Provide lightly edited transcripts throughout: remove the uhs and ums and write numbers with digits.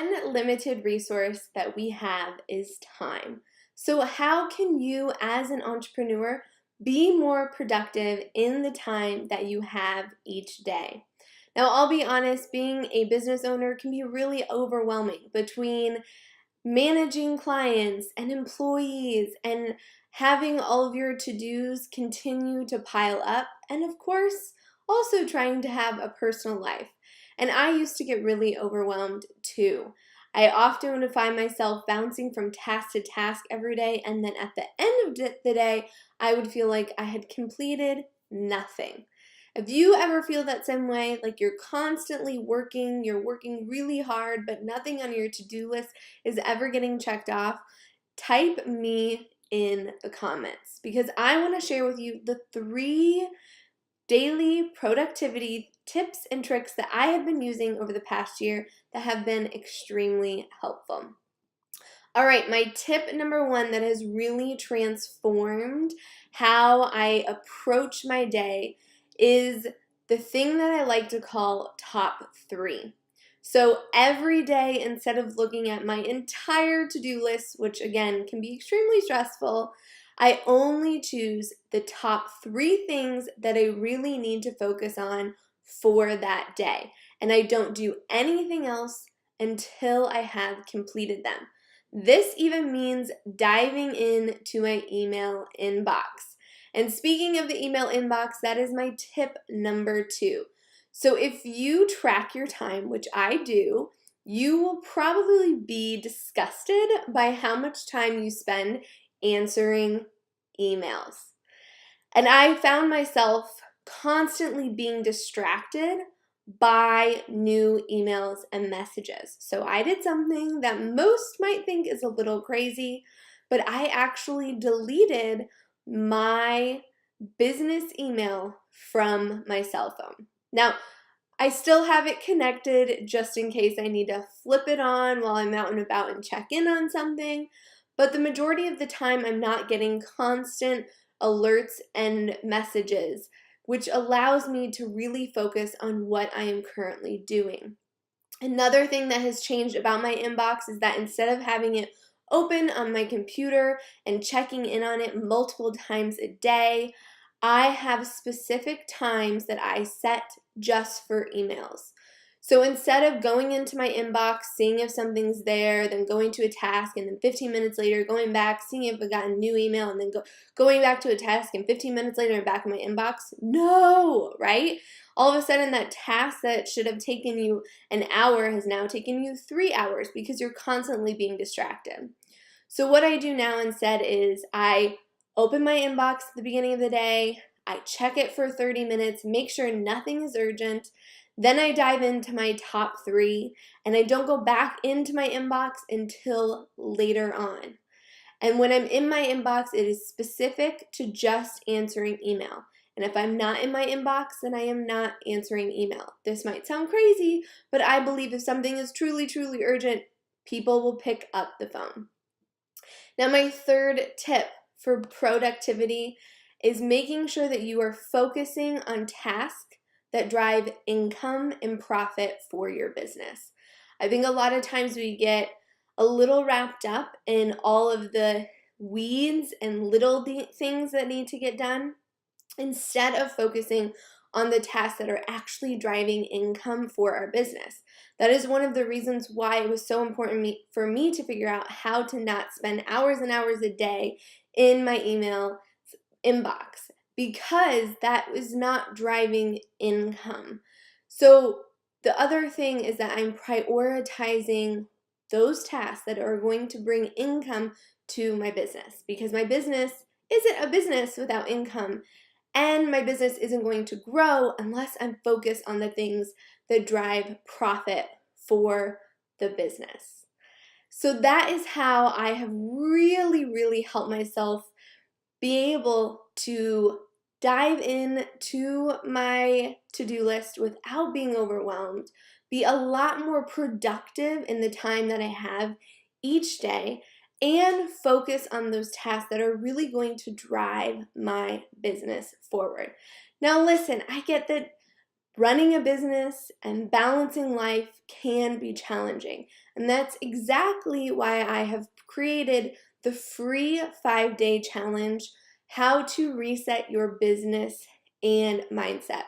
one limited resource that we have is time. So how can you as an entrepreneur be more productive in the time that you have each day? Now, I'll be honest, being a business owner can be really overwhelming between managing clients and employees and having all of your to-dos continue to pile up, and of course, also trying to have a personal life. And I used to get really overwhelmed too. I often would find myself bouncing from task to task every day, and then at the end of the day, I would feel like I had completed nothing. If you ever feel that same way, like you're constantly working, you're working really hard, but nothing on your to-do list is ever getting checked off, type me in the comments because I want to share with you the 3 daily productivity tips and tricks that I have been using over the past year that have been extremely helpful. All right, my tip number 1 that has really transformed how I approach my day is the thing that I like to call top 3. So every day, instead of looking at my entire to-do list, which again can be extremely stressful, I only choose the top 3 things that I really need to focus on for that day. And I don't do anything else until I have completed them. This even means diving into my email inbox. And speaking of the email inbox, that is my tip number 2. So if you track your time, which I do, you will probably be disgusted by how much time you spend answering emails. And I found myself constantly being distracted by new emails and messages. So I did something that most might think is a little crazy, but I actually deleted my business email from my cell phone. Now, I still have it connected just in case I need to flip it on while I'm out and about and check in on something, but the majority of the time I'm not getting constant alerts and messages, which allows me to really focus on what I am currently doing. Another thing that has changed about my inbox is that instead of having it open on my computer and checking in on it multiple times a day, I have specific times that I set just for emails. So instead of going into my inbox, seeing if something's there, then going to a task, and then 15 minutes later going back, seeing if I got a new email, and then going back to a task, and 15 minutes later I'm back in my inbox, no, right? All of a sudden that task that should have taken you an hour has now taken you 3 hours because you're constantly being distracted. So what I do now instead is I open my inbox at the beginning of the day, I check it for 30 minutes, make sure nothing is urgent, then I dive into my top 3, and I don't go back into my inbox until later on. And when I'm in my inbox, it is specific to just answering email. And if I'm not in my inbox, then I am not answering email. This might sound crazy, but I believe if something is truly, truly urgent, people will pick up the phone. Now, my 3rd tip for productivity is making sure that you are focusing on tasks that drive income and profit for your business. I think a lot of times we get a little wrapped up in all of the weeds and little things that need to get done instead of focusing on the tasks that are actually driving income for our business. That is one of the reasons why it was so important for me to figure out how to not spend hours and hours a day in my email inbox, because that was not driving income. So the other thing is that I'm prioritizing those tasks that are going to bring income to my business, because my business isn't a business without income, and my business isn't going to grow unless I'm focused on the things that drive profit for the business. So that is how I have really, really helped myself be able to dive into my to-do list without being overwhelmed, be a lot more productive in the time that I have each day, and focus on those tasks that are really going to drive my business forward. Now listen, I get that running a business and balancing life can be challenging, And that's exactly why I have created the free 5-day challenge, How to Reset Your Business and Mindset.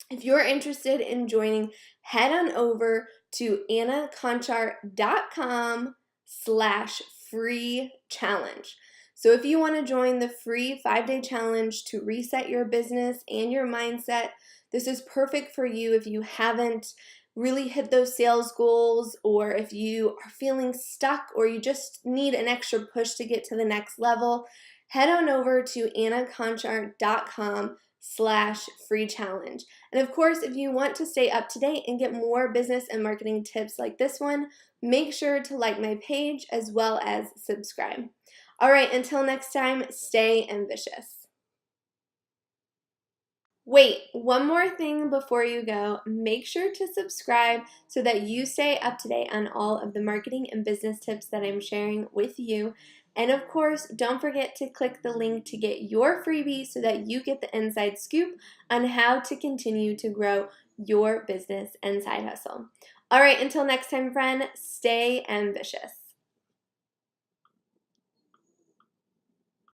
If you're interested in joining, head on over to annaconchar.com/free challenge. So if you want to join the free 5-day challenge to reset your business and your mindset, this is perfect for you if you haven't really hit those sales goals, or if you are feeling stuck, or you just need an extra push to get to the next level. Head on over to annaconchar.com/free challenge. And of course, if you want to stay up to date and get more business and marketing tips like this one, make sure to like my page as well as subscribe. All right, until next time, stay ambitious. Wait, one more thing before you go. Make sure to subscribe so that you stay up to date on all of the marketing and business tips that I'm sharing with you. And of course, don't forget to click the link to get your freebie so that you get the inside scoop on how to continue to grow your business and side hustle. All right, until next time, friend, stay ambitious.